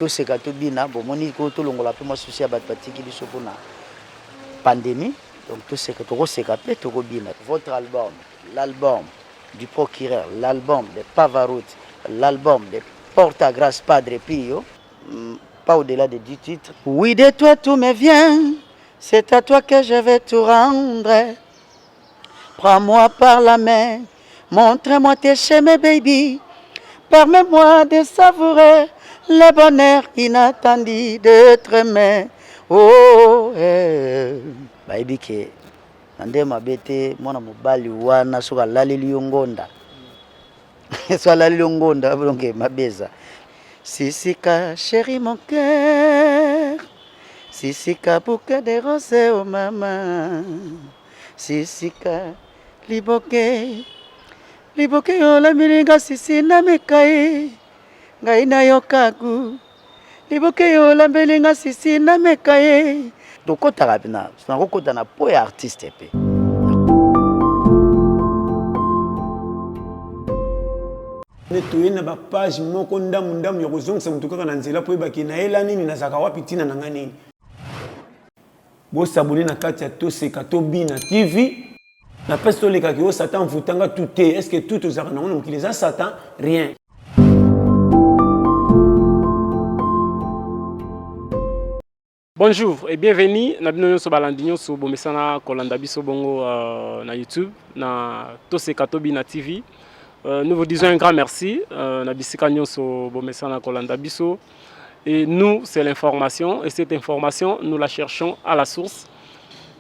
Tout ce que bina bon moni ko to longola pe moi souci à batiki biso pona pandémie. Donc tout ce que to sekapé to bina votre album, l'album du procureur, l'album de Pavarotti, l'album de Porta Grâce Padre Pio, pas au-delà de 10 titres. Oui, de toi tout me vient, c'est à toi que je vais tout rendre. Prends-moi par la main, montre-moi tes chemins, baby. Permets-moi de savourer le bonheur inattendu d'être aimé. Oh, baby ke nande mabete mwana mobali wana soka laleli yongonda. So laleli yongonda donc mabeza. Sisika chérie mon cœur. Sisika bouquet de roses oh maman. Sisika liboke. Liboke yo la milinga sisi na mekai. Ngai na yokaku. Liboke yo la milinga sisi na mekai. Dokota rabina, na kokota na po ya artiste pe. Netuye na ba page moko ndamu ya kozongisa mutu kaka na nzela po ebaki na ela nini na zaka wapi tina na ngani. Bo sabone na kati ya Toseka Tobina TV. Na pesto le kaki o Satan vutanga tout est-ce que tout aux arnaques on utilise Satan rien. Bonjour et bienvenue na bino nyonso balandinyo so bomesana kolanda biso bongo na YouTube na Toseka Tobina TV. Nous vous disons un grand merci na bisika nyonso bomesana kolanda biso. Et nous c'est l'information et cette information nous la cherchons à la source.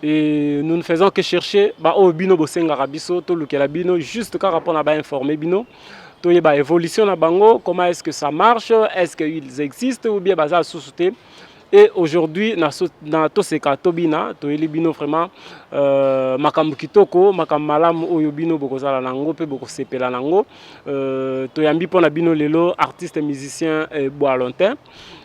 Et nous ne faisons que chercher au bino bosenga rabiso to lukela bino juste car rapport na ba informer bino to yeba évolution na bango, comment est-ce que ça marche, est-ce qu'ils existent ou bien baza sous-souté. Et aujourd'hui na Toseka Tobina to yeli bino vraiment makambu kitoko makambu malamu oyo bino bokozala nango pe bokosepela nango to yambi pona bino lelo artiste musicien Boalontin.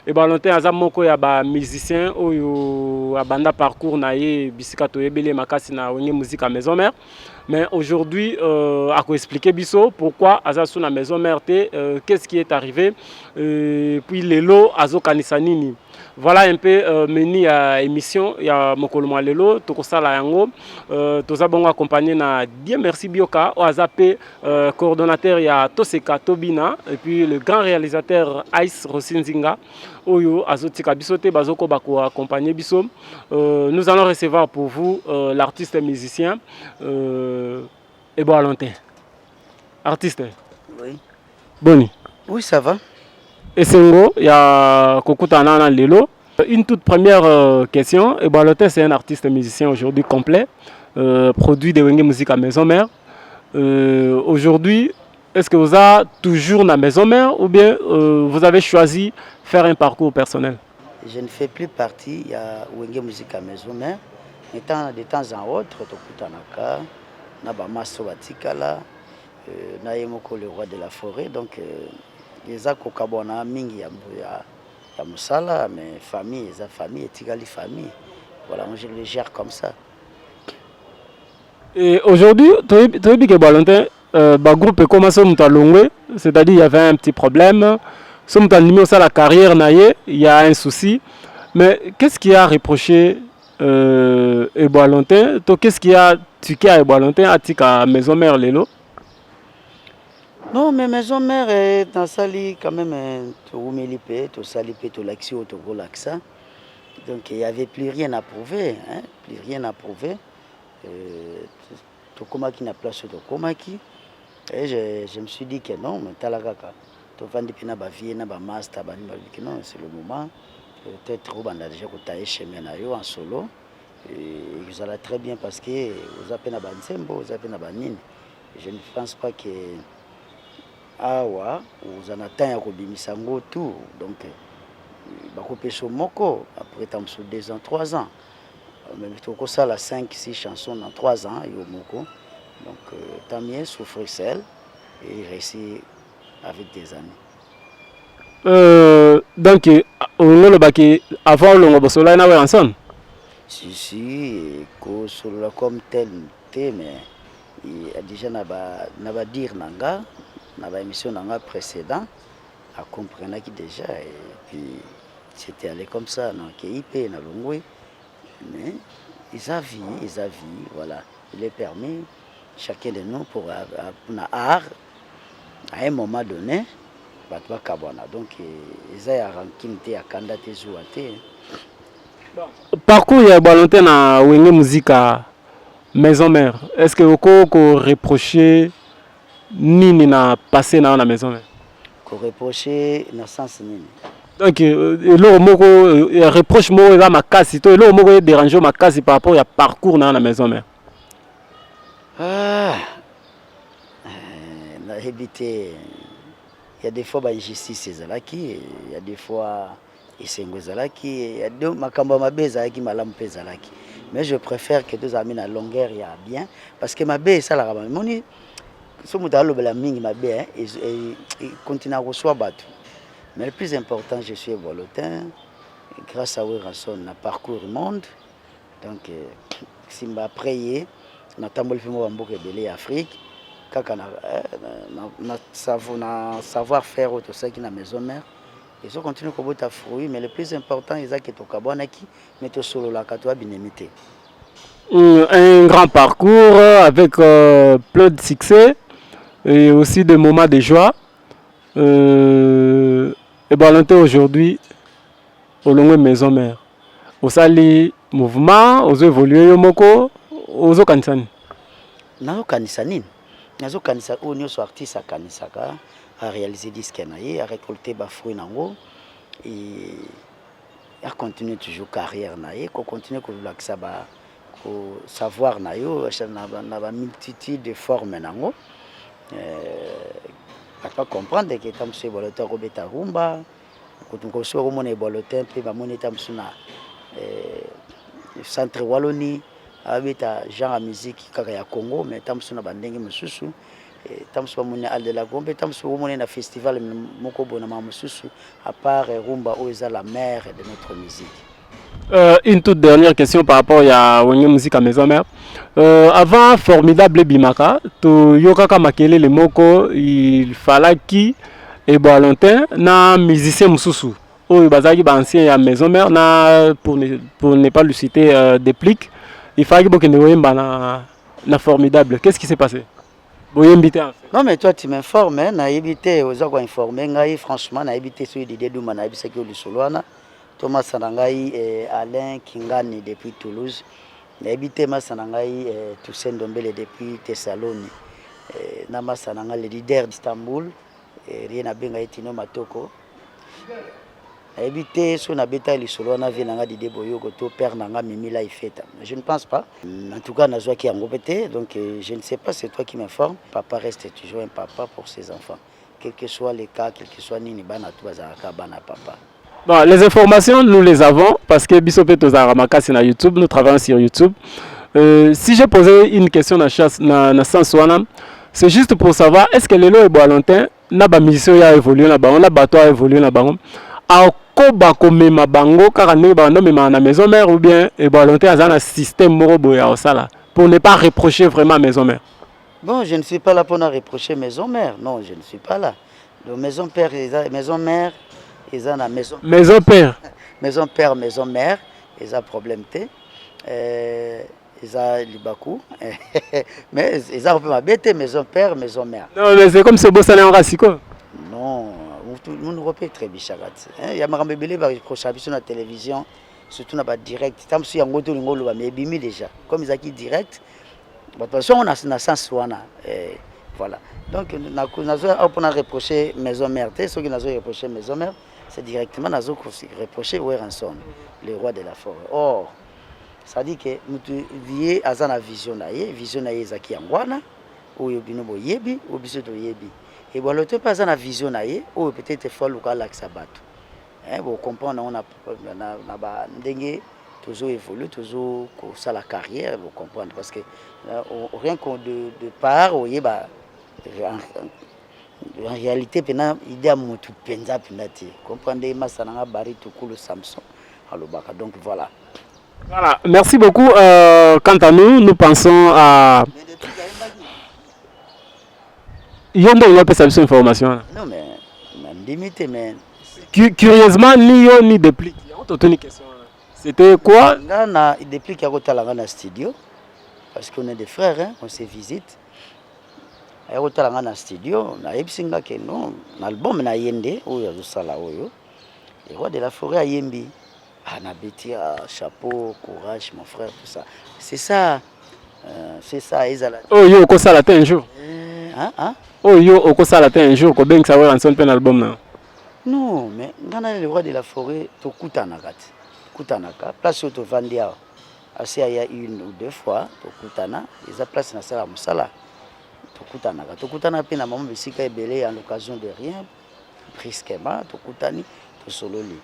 Et Boalontin aza moko ya ba musicien oyo abanda parcours na ye bisika to yebele makasi na wenge musique à maison mère. Mais aujourd'hui à quoi expliquer biso pourquoi aza sous la maison mère qu'est-ce qui est arrivé puis lelo azo kanisa nini. Voilà un peu menu à émission ya mokolo lelo tokosala yango toza bongo accompagné na Dieu merci Bioka o azape coordonnateur ya Toseka Tobina et puis le grand réalisateur Ice Rosinzinga oyo azotika biso te bazoko bako accompagner biso. Nous allons recevoir pour vous l'artiste musicien Boalontin. Artiste. Oui. Boni. Oui, ça va. Et Sengo, il y a Kokutana na Lelo. Une toute première question. Boalontin, c'est un artiste musicien aujourd'hui complet, produit de Wenge Musique à Maison Mère. Aujourd'hui, est-ce que vous avez toujours la Maison Mère ou bien vous avez choisi faire un parcours personnel? Je ne fais plus partie, il y a Wenge Musique à Maison Mère. De temps en autre, Tokutanaka, Nabamaso Batikala, Nayemoko le roi de la forêt. Donc, les Akokabona Mingi ya Musala, mais famille, les familles, Tigali famille. Voilà, moi je le gère comme ça. Et aujourd'hui, tu as dit que Boalontin, le groupe commence à longuer, c'est-à-dire il y avait un petit problème. Si on a la carrière, il y a un souci. Mais qu'est-ce qui a reproché Boalontin? Qu'est-ce qui a tué à Boalontin à tika maison mère Lelo? Non, mais maison mère est dans sali quand même tout salipé, tout l'action, tout relaxa. Donc il n'y avait plus rien à prouver, hein, plus rien à prouver. Tout komaki na place tout komaki. Et je me suis dit que non, mais talakaka. Tout vandi pina ba vie na ba master ba que non, c'est le moment. Peut-être on a déjà cotaé chemin na yo en solo. Et vous allez très bien parce que vous avez na ba nsembo, vous avez na ba nini. Je ne pense pas que awa vous en attendez à Kobimisango tout. Donc bakopé moko après tant sur 2 ans, 3 ans. Même tout ça la 5-6 chansons dans 3 ans yo moko. Donc tant mieux souffrir seul et réussir avec des amis. Donc on le baki avant le bosola na ensemble. Si solo comme tel mais il y a déjà na ba dire nanga na ba émission nanga précédent à comprendre qui déjà et puis c'était allé comme ça non que IP na longwe mais ils a vie voilà il est permis chacun de nous pour na art à un moment donné batwa kabwana donc ils a ranking te akanda te zuate parcours ya Valentin na wenge muzika maison mère est-ce que ko reprocher nini na passé na maison mère ko reprocher na sens nini donc le moko reproche mo eza makasi to le moko déranger makasi par rapport ya parcours na maison mère na habité il y a des fois injustice ezalaki il y a des fois esengo ezalaki il y a deux makambo mabe ezalaki malamu pe ezalaki mais je préfère que deux amis na longueur ya bien parce que mabe esalaka moni so moto alobela mingi mabe et continue à recevoir bateau. Mais le plus important, je suis Valentin. Grâce à Werason, on a parcouru le monde. Donc, si je prié, on a tamboli fimo bamboke belé Afrique. Kaka na savoir-faire tout ça qui na maison mère. Et ça continue comme boire fruit, mais le plus important, c'est que tu kabona qui met solo la katoa binemité. Un grand parcours avec plein de succès et aussi des moments de joie. Et Valentin aujourd'hui au long de maison mère au sali mouvement aux évoluer yomoko aux kanisani nazo kanisani nazo kanisa o nyoso artiste akanisaka a réaliser disque naie a récolter ba fruit nango et a continuer toujours carrière naie ko continuer ko lakisa ba ko savoir nayo na ba multitude de formes nango pas comprendre que tam se Valentin robeta rumba ko tunko so ko mona Valentin pe ba mona tam suna centre Wallonie abeta genre musique kaka ya Congo mais tam suna bandenge mususu tam so mona al de la Gombe tam so mona na festival moko bona ma mususu à part rumba o eza la mère de notre musique. Une toute dernière question par rapport à Wenge Musique à Maison Mère. Avant Formidable Bimaka, to yokaka makele le moko, il fallait qui et Valentin na musicien mususu. Oh bazaki ba ancien à Maison Mère na pour ne pas lui citer déplique, il fallait que na Formidable. Qu'est-ce qui s'est passé? Non mais toi tu m'informes, hein, na évité aux gens informer ngai franchement na évité sur l'idée de mana ebisa que le soloana. Thomas Sanangai et Alain Kingani depuis Toulouse. Habité Massanangai Toussaint Dombele depuis Thessalonique. Nama Sananga le leader d'Istanbul. Rien à benga etino matoko. Habité son habitat les solo na vie nanga di deboyo koto père nanga mimi la ifeta. Je ne pense pas. En tout cas nazwa qui ngopete donc je ne sais pas, c'est toi qui m'informe. Papa reste toujours un papa pour ses enfants. Quel que soit les cas, quel que soit nini bana tu bazaka bana papa. Bon, les informations, nous les avons parce que Bisopé Tozaramaka, c'est sur YouTube, nous travaillons sur YouTube. Si j'ai posé une question dans c'est juste pour savoir est-ce que les lois et Valentin, n'a pas mission à évoluer là-bas, on a bateau à évoluer là-bas. À quoi comme ma bango, car on est dans la maison mère ou bien et Valentin a un système moroboya au sala pour ne pas reprocher vraiment maison mère. Bon, je ne suis pas là pour ne reprocher maison mère. Non, je ne suis pas là. Donc maison père, maison mère. Ils ont la maison père, maison mère, ils ont problème té, ils ont libakou, mais ils ont ma bête maison père, maison mère. Non mais c'est comme ce beau salaire en racico. Non, nous nous repérons très bien chagat. Il y a ma bébé qui prochaine sur la télévision, surtout na ba direct. Tam si yango to ngolo ba mais bimi déjà. Comme ils ont qui direct, de toute façon on a na sens wana. Voilà. Donc on a reproché maison mère, ceux qui nous ont reproché maison mère. C'est directement dans reproché Werason, le roi de la forêt. Or, ça dit que nous devons avoir une vision qui est en ou binobo yebi ou biso to yebi. Et bon le temps pas une vision ou peut-être faut le cas l'axe battu. Hein, vous comprenez on a ba ndenge toujours évoluer toujours ça la carrière vous comprenez parce que rien qu'on de part ou yeba en réalité pena idée à mon tout penza penati comprendre masananga bari tout cool Samson alobaka donc voilà. Voilà, merci beaucoup. Quant à nous, nous pensons à Yondo, il a pas cette information. Non mais limité, mais... Curieusement, ni yo ni déplique. C'était quoi? Il déplique à côté dans le studio. Parce qu'on est des frères, hein, on se visite. Et on est dans le studio, on a épsinga que non, l'album na yende, où il y a tout ça là, les rois de la forêt à Yembi. Anabeti, chapeau, courage, mon frère, tout ça. C'est ça, Ezala. Oh yo, ko ça la un jour. Hein? Oh yo, ko ça la un jour, ko ben ça va lancer un album là. Non, mais dans les rois de la forêt, tu kutanaka, place où tu vendias. Assez il y a une ou deux fois, tu kutana, ils ont place dans la musala. Tu kutana pe na maman bisika ebele en occasion de rien, brusquement, tu kutani, tu sololi.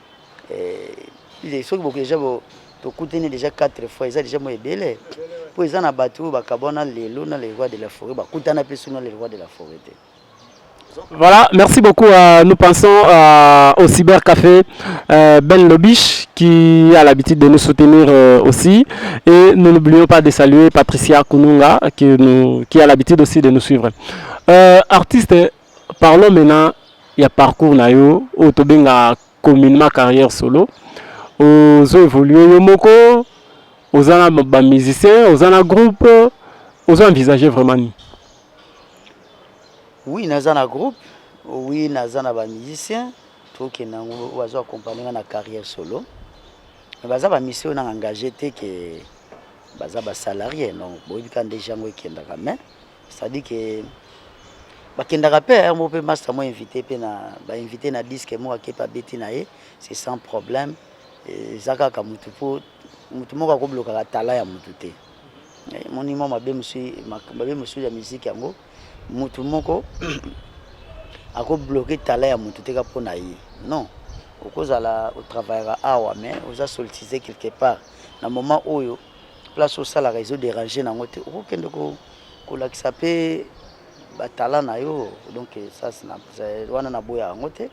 Et ceux qui déjà tu kutani déjà 4 fois, ils ont déjà moins ebele. Pour ils en a battu, bakabona lelo na les rois de la forêt, bakutana pe sur les rois de la forêt. Voilà, merci beaucoup. Nous pensons au Cybercafé Ben Lobiche qui a l'habitude de nous soutenir aussi. Et nous n'oublions pas de saluer Patricia Kununga qui a l'habitude aussi de nous suivre. Artiste, parlons maintenant, il y a parcours nayo, au Tobenga communément carrière solo. Aux évolué Yomoko, aux ana musiciens, aux ana groupe, aux envisagé vraiment. Oui, nous avons un groupe, oui, nous avons un musicien, tout qui nous a accompagné dans la carrière solo. Mais nous avons un mission engagé que nous avons salarié, donc nous avons des gens qui sont là. C'est-à-dire que on peut inviter invité na disque moi qui pas c'est sans problème. Zaka kamutu po mutu moko ko bloquer la tala ya mutu te. Mon imam mabe monsieur la musique yango. Mutu moko ako bloquer tala ya mutu te ka pona yi. Non. Okozala au travail awa mais oza solliciter quelque part. Na moment oyo place au sala réseau déranger na ngote okende ko lakisa pe batala na yo donc ça c'est wana na boya ngote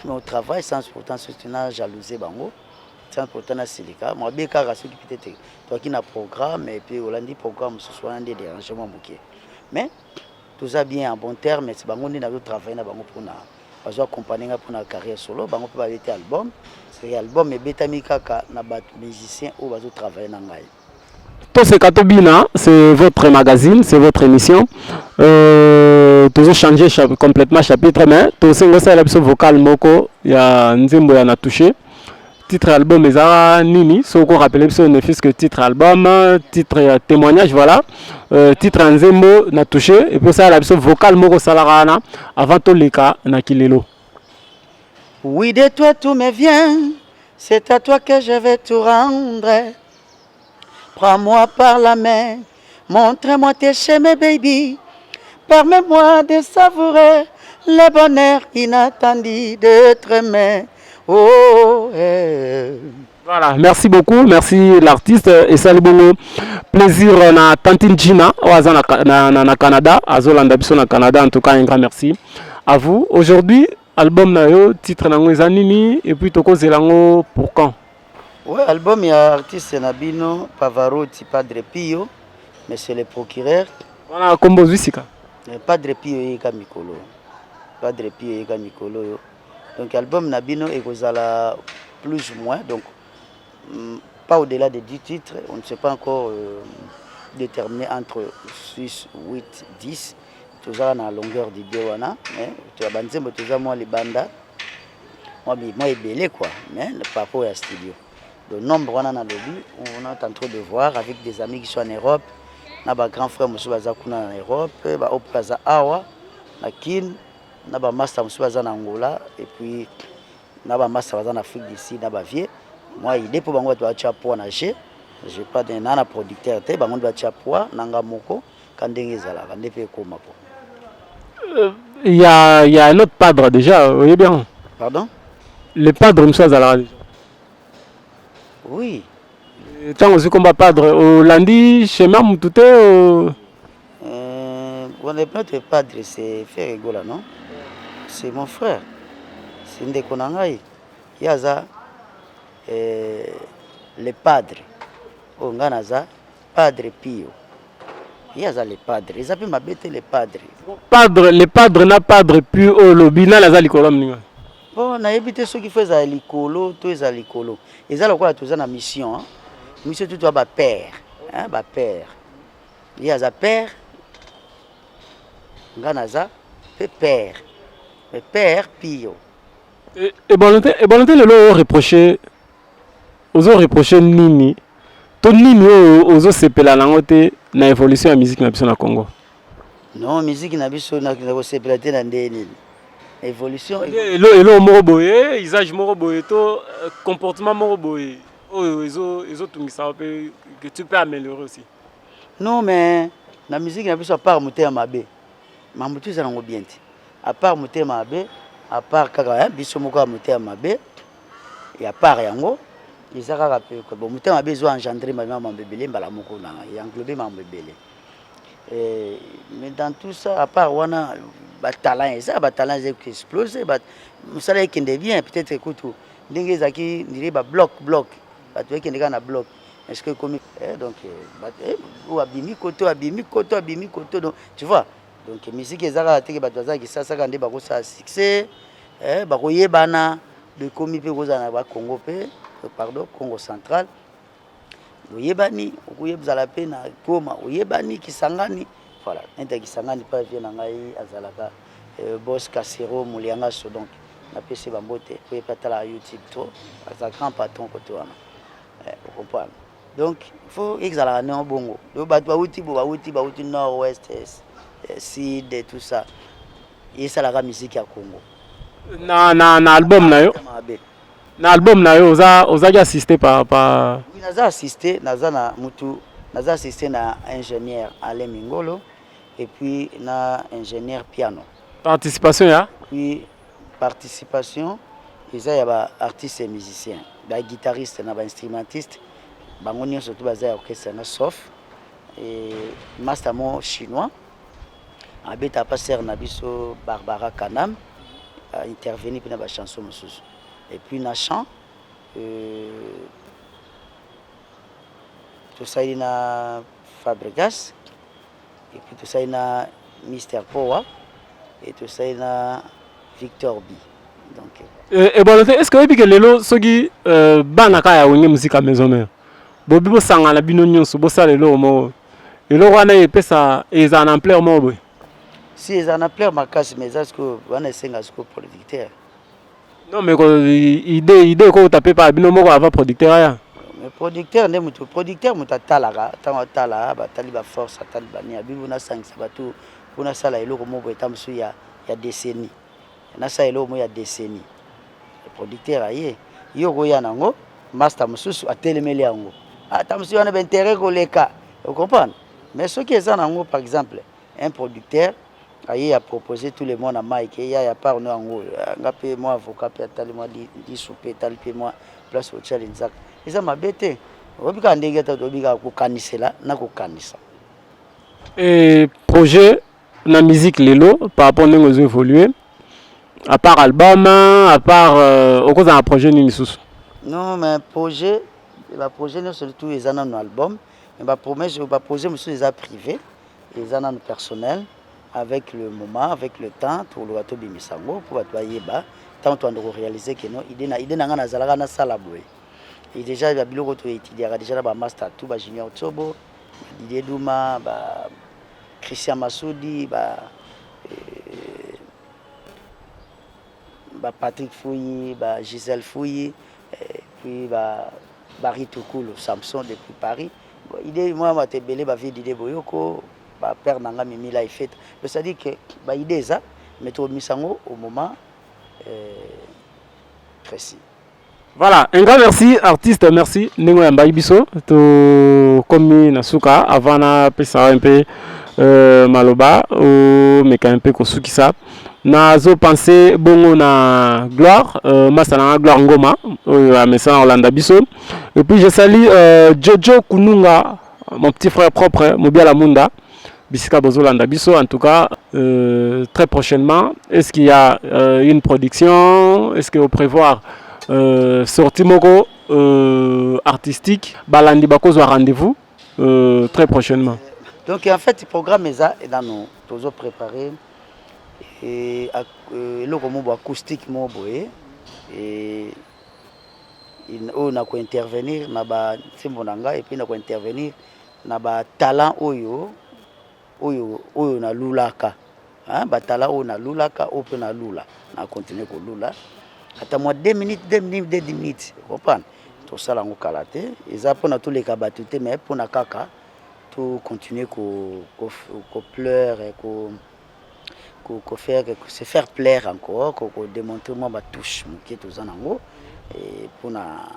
mais au travail sans pourtant soutenir jalousie bango sans pourtant na silika moi bien car ceux qui peut-être toi qui na programme et puis on dit programme ce soit un des dérangements moké mais tout ça bien en bon terme c'est bango ni na travail na bango pour na pas accompagner pour na carrière solo bango peut avoir album c'est album et betami kaka na bat musicien ou bazo travailler na ngai. Toseka Tobina, c'est votre magazine, c'est votre émission. Toujours changé complètement chapitre, mais tout ce que c'est vocal moko, il y a Nzembo ya na touché. Titre album ezara nini, so ko rappeler ce ne fils que titre album, titre témoignage voilà. Titre Nzembo na touché et puis ça la vocal moko salarana avant to leka na kilelo. Oui, de toi tout me vient, c'est à toi que je vais tout rendre. Prends-moi par la main, montre-moi tes chemins, baby. Permets-moi de savourer le bonheur inattendu de te aimer. Oh, Voilà, merci beaucoup, merci l'artiste et salut bongo. Plaisir na Tantine Gina, na Canada, à Zolanda Biso na Canada, en tout cas un grand merci à vous. Aujourd'hui, album na yo, titre nango ezanini et puis toko zelango pour quand? Ouais, album, il y a artiste Nabino, Pavarotti, Padre Pio, mais c'est le procureur. Voilà, combo Zwisika. Padre Pio Yeka Mikolo. Padre Pio Yeka Mikolo. Donc, l'album Nabino est plus ou moins, donc pas au-delà de 10 titres, on ne sait pas encore déterminer entre 6, 8, 10. Tout ça dans la longueur du Biwana. Tu as banzembo, tout ça, moi, les bandas. Moi, il est belé, quoi, mais pas pour le studio. Le nombre on a dans le but, on est en train de voir avec des amis qui sont en Europe. On a des grands frères qui sont en Europe, au Plaza Awa, à Kin, on a des masters qui sont en Angola, et puis on a des masters en Afrique d'ici, on a des vieux. Moi, il est pour moi de chapeau nager. Je n'ai pas de producteur, je dois chapeau, nanga moko, quand il y a un autre padre déjà, vous voyez bien. Pardon? Le padre, monsieur Zala. Oui. Tant aussi comme padre, au lundi, chez moi, tout est. On est pas de padre, c'est fait rigoler, non? C'est mon frère. C'est une déconnangaï. Il y a ça, le padre. On a ça, Padre Pio. Il y a les padres. Ils appellent ma bête les padres. Les padres n'a padre puis au lobby na la zalikolom. Bon, on a évité ceux qui faisaient l'écolo, tous les alicolo. Ils ont quoi tous en mission. Hein? Mission tout doit père. Hein, père. Il y a un père. Ganaza, père. Mais père, pio. Et bonté le lot reproché. Aux reproché nini. Ton nini aux sepela langote na évolution de la musique na Congo. Non, musique na biso na sepela te na ndeni. Évolution. Elo moroboye, usage moroboye, to comportement moroboye. Oh, ils ont tout mis ça que tu peux améliorer aussi. Non, mais la musique na biso à part monter à mabe. Mamutu ça n'ango bien. À part monter à mabe, à part kaka biso moko monter à mabe. Et à part yango, ils ont rappelé que bon monter à mabe zo engendrer ma maman bébé mbala moko na ya englobé ma bébé. Mais dans tout ça, à part wana talent ça talent qui explose ça là qui devient peut-être écoute ndenge zaki ndiri bloc ba tu qui na bloc est-ce que comme donc ou abimi koto donc tu vois donc musique ezaka te ke bato azaki ça nde ba ko sa succès ba ko yebana de komi pe kozana ba Congo pe pardon Congo central oyebani okuyebzala pe na Goma oyebani Kisangani voilà nta Kisangani pa vient na ngai azalaka boss Kasero Mulianga so donc na PC bambote po epatala YouTube to asa grand patron koto wana vous comprenez donc il faut exala na bongo do bato bauti nord ouest sud et tout ça et ça la musique ya Congo na album na yo na album na yo oza assisté par oui naza assisté naza assisté na ingénieur Alain Mingolo et puis na ingénieur piano participation ya puis participation ils y a ba artistes et musiciens ba guitaristes na ba instrumentistes bango nyonso to baza orchestre na sauf et master mo chinois abeta passer na biso Barbara Kanam a intervenu pour na ba chanson mosusu et puis na chant tout ça il na Fabregas et puis tout ça il na Mr Power et tout ça il a Victor B. Donc et bon est-ce que que lelo soki bana ka ya wenge musique à maison mère bobi bo sanga la bino nyonso bo sala lelo mo lelo wana epesa eza en ampleur mo boy si eza en ampleur makasi mais est-ce que wana senga ce producteur non mais idée ko taper par bino moko avant producteur ya mais producteur ne mutu producteur mutatala tala ba tali ba force tali ba ni abibu na sangisa batu kuna sala eloko moko etamsu ya décennie na sala eloko ya décennie le producteur aye yoko ya nango master mususu atelemeli yango atamsu wana ba intérêt koleka vous comprenez mais ce qui est ça nango par exemple un producteur aye a proposé tout le monde à Mike ya part no yango ngape moi avocat pe atali moi di souper tali pe moi place au challenge ça m'a bête obika ndenge ta obika ko kanisela na ko kanisa et projet la musique lelo par rapport à nous évoluer à part album à part au cause d'un projet ni sous non mais projet non surtout les un album mais ma promesse je vais projet monsieur les a privé les un personnel avec le moment avec le temps pour le bateau bimisango pour batwa tant on doit réaliser que non idée na ngana zalaka na sala boy et déjà il y a biloko to étudier déjà ba master tout ba junior Tsobo Didier Douma ba Christian Massoudi, Patrick Fouilly, Gisèle Fouilly, puis Barry Toukoulou, Samson depuis Paris. Idée moi ma tebele ba vie Didier Boyoko, père nanga Mimi la fête. C'est-à-dire que idée ça, mais to misango au moment précis. Voilà, un grand merci artiste, merci Nengo Yambayi Biso to komi nasuka avant na pesa un peu maloba o meka un peu kosukisa nazo penser bongo na gloire masana gloire ngoma o mesa Orlando Biso et puis je salue Jojo Kununga mon petit frère propre Mobiala Munda Bisika Bozolanda Biso en tout cas très prochainement est-ce qu'il y a une production est-ce qu'il faut prévoir sortie moko artistique balandi bakozo rendez-vous très prochainement Donc en fait le programme est là et dans nous toujours préparé et le comme acoustique mo boye et on a quoi intervenir na ba nzembo et puis na quoi intervenir na ba talent oyo na lulaka hein ba talent oyo na lulaka oyo na lula na continuer ko lula ata moi 2 minutes 10 minutes comprendre tout ça là ngokala te eza pona tous les kabatu te mais pona kaka tout continuer ko pleurer ko faire se faire plaire encore ko démontrer moi ba touche qui tout ça nango et pour la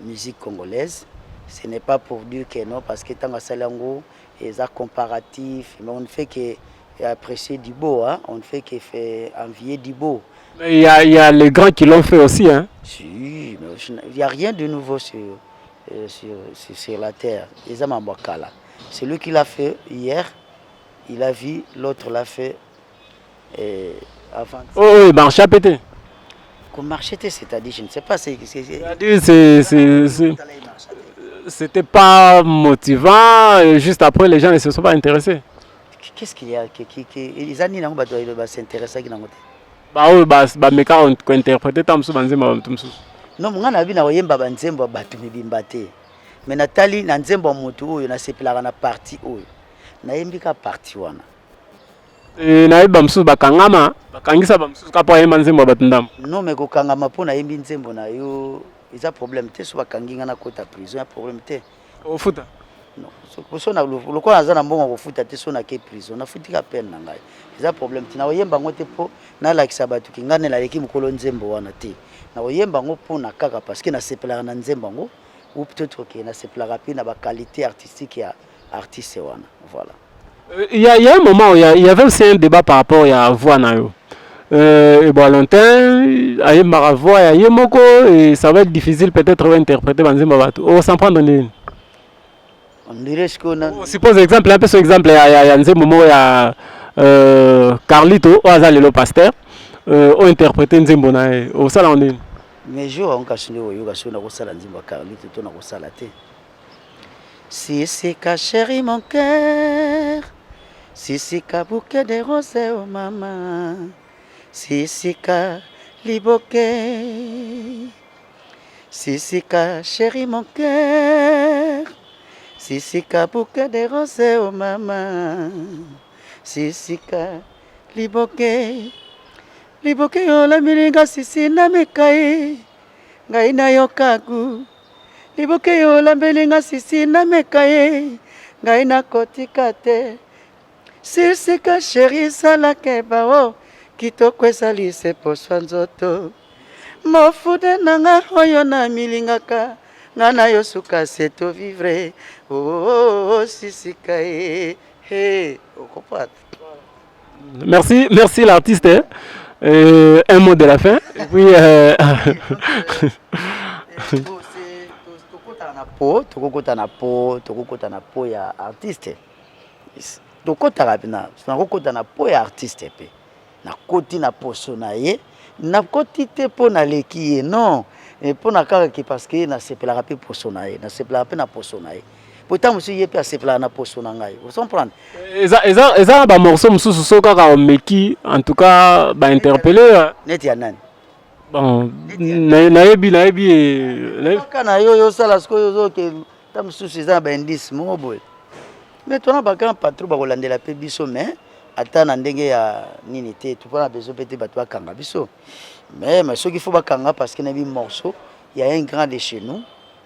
musique congolaise ce n'est pas pour dire que non parce que tant salango et ça comparatif mais on ne fait que apprécier du beau hein on ne fait que faire envier du beau. Mais il y a les grands qui l'ont fait aussi hein. Si mais il y a rien de nouveau sur la terre les amambakala celui qui l'a fait hier il a vu l'autre l'a fait avant. Oh marché à péter. Comme marché c'est-à-dire je ne sais pas c'était pas motivant juste après les gens ne se sont pas intéressés. Qu'est-ce qu'il y a les années n'ont pas doit s'intéresser qui n'ont ba meka on ko interpréter tamsu banzemba tumsu. Non mwana abi na oyemba banzembo batu mibimba te. Mais natali na nzembo mutu oyo na sepelaka na parti oyo. Na yembika parti wana. Na yeba msusu bakangama bakangisa ba msusu kapo yemba nzembo batundam. Non mais ko kangama pona yembi nzembo na yo eza problème te so bakanginga na kota prison ya problème te. Ofuta. Non, so na loko na zana mbongo kofuta te so na ke prison na futika peine na ngai. Eza problème ti na oyemba ngote po na lakisa batu kingane la leki mukolo nzembo wana te. Na oyemba ngo pona kaka parce que na sepelaka na nzembo ngo ou peut-être que na sepelaka pe na ba qualité artistique ya artiste wana. Voilà. Il y a un moment où il y avait aussi un débat par rapport à voix nayo. Et bon longtemps aye maravoa ya yemoko et ça va être difficile peut-être d'interpréter banzemba batu. On s'en prend donner. On dirait ce qu'on a. On suppose exemple un peu ce exemple ya nzembo mo ya Carlito ou Azalelo Pasteur ont interprété nzembo na au sala on dit. Mais jour on kasune oyo kasuna ko sala nzembo Carlito to na ko sala te. Si c'est ka chéri mon cœur. Si c'est ka bouquet de roses oh maman. Si c'est ka liboke. Si c'est ka chéri mon cœur. Si c'est ka bouquet de roses oh maman. Si c'est ka liboke. Liboke yo la milinga sisi na mekai. Ngai na yokaku. Liboke yo la milinga sisi na mekai. Ngai na kotika te. Si c'est ka chéri sala keba oh. Kitoko ezali se poswa nzoto mofude nanga oyo na milingaka nga na yo suka se to vivre oh sisika he okopata. Merci l'artiste hein? Un mot de la fin et puis tokokota na po ya artiste tokota na tokota na po ya artiste pe na koti na poso na ye na koti te po na leki ye non et po na kaka ki parce que na sepela pe poso na ye na sepela pe na poso na ye pourtant monsieur ye pe sepela na poso na ngai vous comprenez eza ba morceau mususu so kaka meki en tout cas ba interpeller net ya nani bon nayebi kana yo sala sko yo ke tam mususu eza ba indice mo boy mais toi na ba grand patron ba kolandela pe biso mais ata na ndenge ya nini te tu pas besoin peut-être batwa kanga biso mais ce qu'il faut ba kanga parce que na bi morceau il y a un grand de chez nous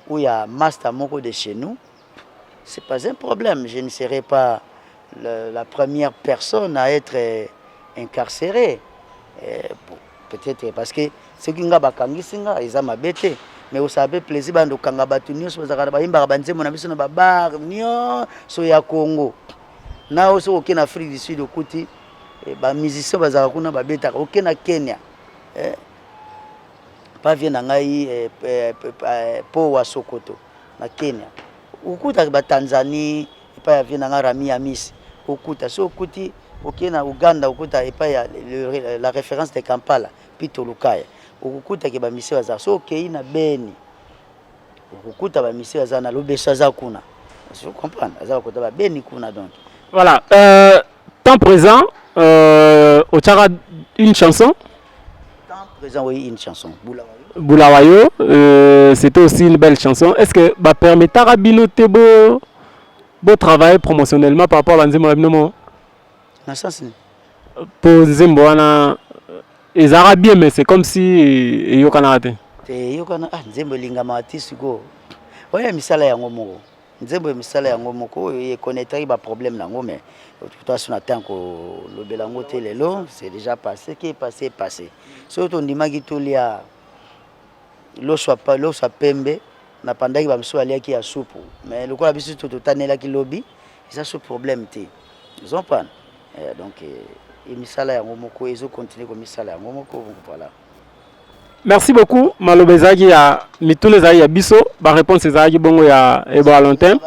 ou il y a master moko de chez nous c'est pas un problème je ne serai pas la première personne à être incarcérée peut-être parce que ce qui nga ba kangisinga eza mabete mais vous savez plaisir bando kanga batu nyonso bazaka ba imba banzemo na biso na ba bar nyo so ya Congo. Na aussi aucun Afrique du Sud okuti ba musiciens bazaka kuna ba betaka aucun na Kenya pas vient na ngai po wa Sokoto na Kenya ukuta ba Tanzanie pas vient na Rami Amis okuta so okuti aucun na Uganda okuta pas la référence de Kampala Pito Lukaya ukuta ke ba musiciens bazaka so okei na Beni ukuta ba musiciens bazana lobeso za kuna je comprends azaka kota ba Beni kuna donc Voilà. Temps présent, au Tchara, une chanson. Temps présent, oui, une chanson. Boulawayo, c'était aussi une belle chanson. Est-ce que bah permettre à Bino beau travail promotionnellement par rapport à Nzembo Labinomo? Dans ce sens, Pour Nzembo, ils arabes bien, mais c'est comme si ils ont canadé. Nzembo lingama artiste go. Ouais, misala yango moko. Nzembo misala yango moko et connaître ba problème nango mais de toute façon attend ko le belango te lelo, c'est déjà passé, qui est passé. Surtout on dimagi to lia lo soit pembe na pandaki ba mso alia ki ya soupe. Mais le quoi biso to tanela ki lobby, ça ce problème te. Ils ont pas. Donc et misala yango moko ils ont continué comme misala yango moko voilà. Merci beaucoup. Malobezagi ya mitule za ya biso, ba réponse ezagi bongo ya Ebo Valentin.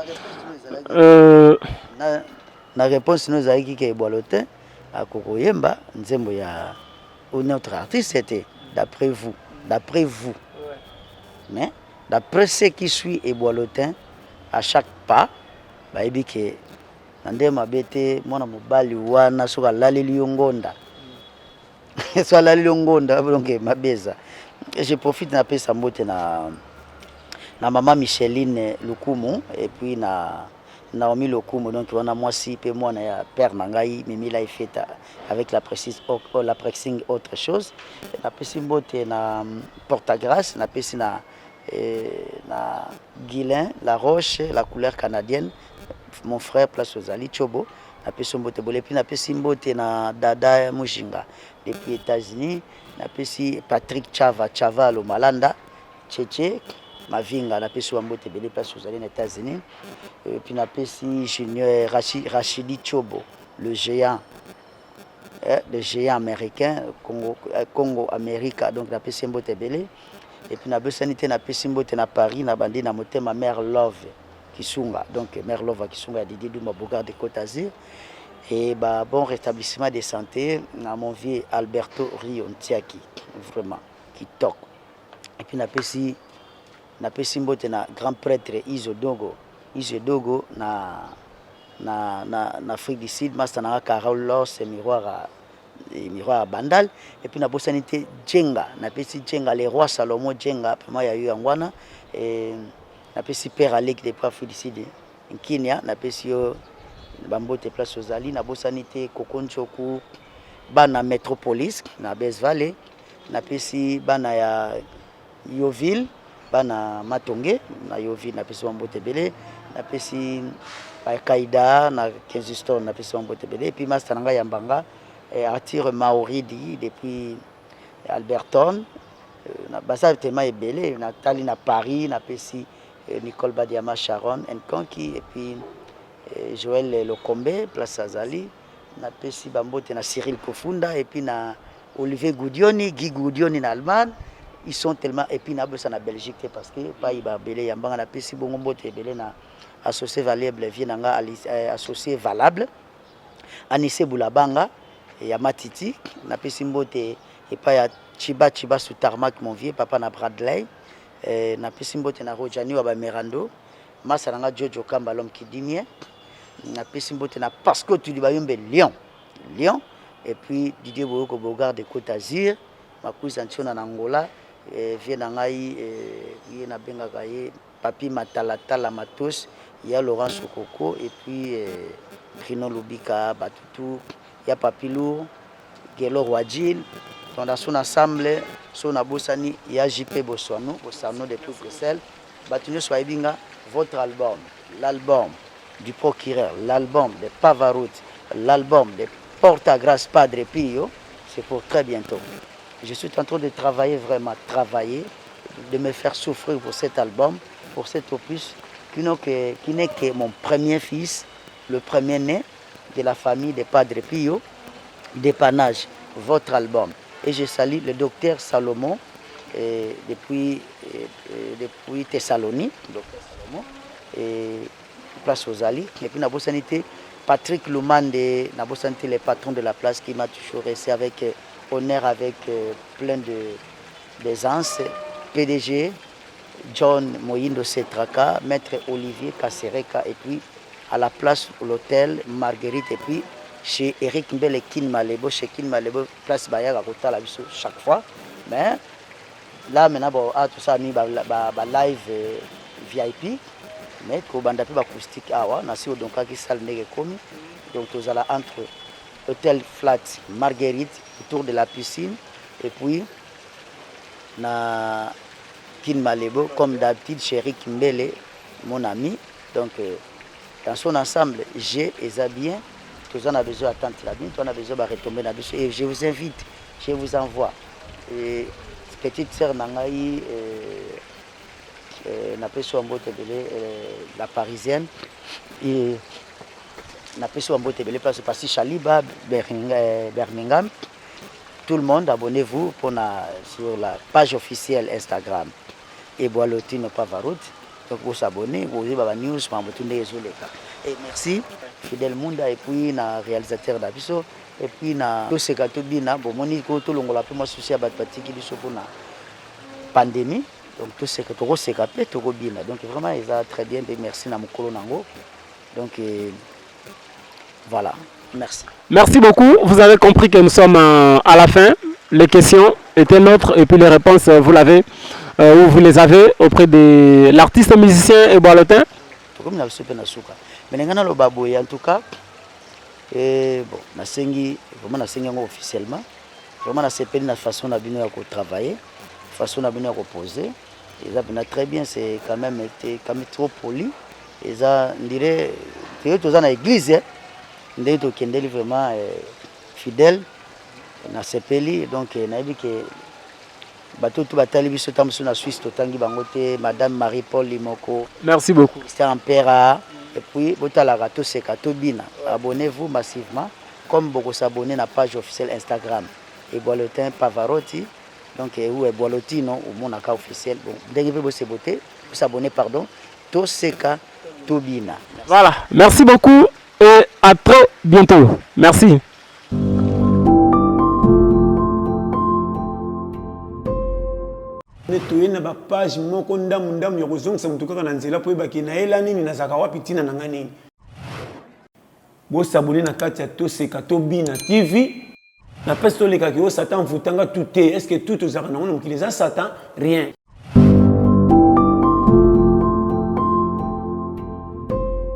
Na réponse nous a dit que Ebo Valentin a kokoyemba Nzembo ya notre artiste c'était d'après vous. Ouais. Mais d'après ce qui suit Ebo Valentin à chaque pas, ba ebi ke nande mabete mona mobali wana soka laleli yongonda. So laleli yongonda donc mabeza. Je profite na pesa mbote na maman Micheline Lukumu et puis na Naomi Lukumu donc on a moi si pe moi na père nangai mimi la fête avec la pressing autre chose na pesi mbote na Portagrâce na pesi na Guilin La Roche la couleur canadienne mon frère place Ozali Chobo na pesi mbote bolé puis na pesi mbote na dada Mujinga depuis États-Unis na pesi Patrick Chava lo Malanda Tchétché Mavinga na pesi mbote belé place aux États-Unis et puis na pesi Junior Rachidi Chobo le géant américain Congo America donc na pesi mbote belé et puis na besanité na pesi mbote na Paris na bandi na motema Mère Love Kisunga donc Mère Love Kisunga Didier Douma Bogard de Côte d'Azur et bah, bon rétablissement de santé à mon vieux Alberto Rio Ntiaki vraiment qui toque et puis na pesi mbote na grand prêtre Iso Dogo na Afrique du Sud master na Carlos miroir à Bandal et puis na bosanité Djenga na pesi Djenga les rois Salomon Djenga vraiment ya eu ngwana et na pesi père Alec de Afrique du Sud Kenya na pesi yo bambote place Ozali na bosanité Kokonchoku bana métropolis na Bes Valley na pesi bana ya Yoville bana Matonge na Yoville na pesi bambote belé na pesi Kaida na Kensington na pesi bambote belé et puis master nga ya Mbanga Arthur Mauridi depuis Alberton na basa tellement ebelé na tali na Paris na pesi Nicole Badiama Sharon Nkonki et puis Joël Lokombe place Azali na pesi bambote na Cyril Kofunda et puis na Olivier Goudioni Guy Goudioni na Allemagne ils sont tellement et puis na bossa na Belgique parce que pas iba belé yambanga na pesi bongo mbote belé na associé valable vient nga associé valable Anissé Boulabanga et ya Matiti na pesi mbote et pas ya Chiba sous tarmac mon vieux papa na Bradley na pesi mbote na Rojani wa ba Merando masa nga Jojo Kamba l'homme qui dit mien na pesi mbote na parce que tu dis bayombe Lyon et puis Didier Boyoko Bogard de Côte d'Azur makuzi antiona na Angola vient na ngai ye na benga kaye papi Matala Matos ya Laurent Sokoko et puis Trino Lubika Batutu ya Papilou Gelo Wadjil dans son ensemble son abosani ya JP Bossano depuis Bruxelles Batunyo Swahibinga votre album l'album du procureur, l'album de Pavarotti, l'album de Portagrâce Padre Pio, c'est pour très bientôt. Je suis en train de travailler, de me faire souffrir pour cet album, pour cet opus, qui n'est que mon premier fils, le premier né de la famille de Padre Pio, dépannage, votre album. Et je salue le docteur Salomon, depuis Thessalonique, docteur Salomon, et place aux Ali et puis Nabo Sanité Patrick Lumande Nabo Sanité le patron de la place qui m'a toujours resté avec honneur avec plein d'aisance PDG John Moyindo Setraka maître Olivier Kasereka et puis à la place de l'hôtel Marguerite et puis chez Eric Mbele Kin Malebo, chez Kin Malebo, place Bayaga à la chaque fois. Mais là maintenant, bon, tout ça, ni live VIP, mais pour banda peu acoustique, nasi odonka qui salle nege komi, donc tous allons entre hôtel Flat Marguerite autour de la piscine et puis na Kin Malebo comme d'habitude chez Eric Mbele, mon ami. Donc dans son ensemble, j'ai et bien. Tous on a besoin d'attendre la vie, on a besoin de retomber la vie. Et je vous invite, je vous envoie. Et petite sœur Nangaï, la parisienne, et n'a pas su parce que Chaliba, Birmingham. Tout le monde, abonnez-vous sur la page officielle Instagram. Et Boalotino Pavarout. Donc vous abonnez, vous avez des news, et merci Fidel Munda et puis na réalisateur d'Abiso et puis na tout ce que bina bon moni ko to longola pe moi souci abat patiki biso pour na pandémie donc tout ce que to se capé to bina donc vraiment ils a très bien et merci na mukolo nango donc voilà merci. Merci beaucoup. Vous avez compris que nous sommes à la fin. Les questions étaient nôtres et puis les réponses vous l'avez où vous les avez auprès de l'artiste musicien et Boalotin. Comme na soupe na suka. Mais ngana lo baboye en tout cas bon nasengi vraiment nasengi ngo officiellement vraiment na sepeli na façon na bino ya ko travailler façon na bino ya ko poser et ça bien très bien c'est quand même été quand même trop poli et ça on dirait que tous en église ndé to kendeli vraiment fidèle na sepeli donc na dit que bateau tout batali biso tamso na Suisse totangi bangote madame Marie-Paul Limoko. Merci beaucoup. C'était un père. Et puis, abonnez-vous massivement, comme beaucoup s'abonner à la page officielle Instagram. Et Boalotin Pavarotti, donc, où est Boalotino, ou mon account officiel. Bon, dès que vous vous abonnez, pardon, Toseka Tobina. Voilà, merci beaucoup et à très bientôt. Merci. Netoye na ba page moko ndamu ndamu ya kozongisa mutu kaka na nzela po ebaki na elani ni nazaka wapi tina na ngani. Bo s'abonner na kati ya Toseka Tobina TV. Na peste to leka ki o Satan vutanga tout est. Est-ce que tout ozaka na mokili za Satan rien.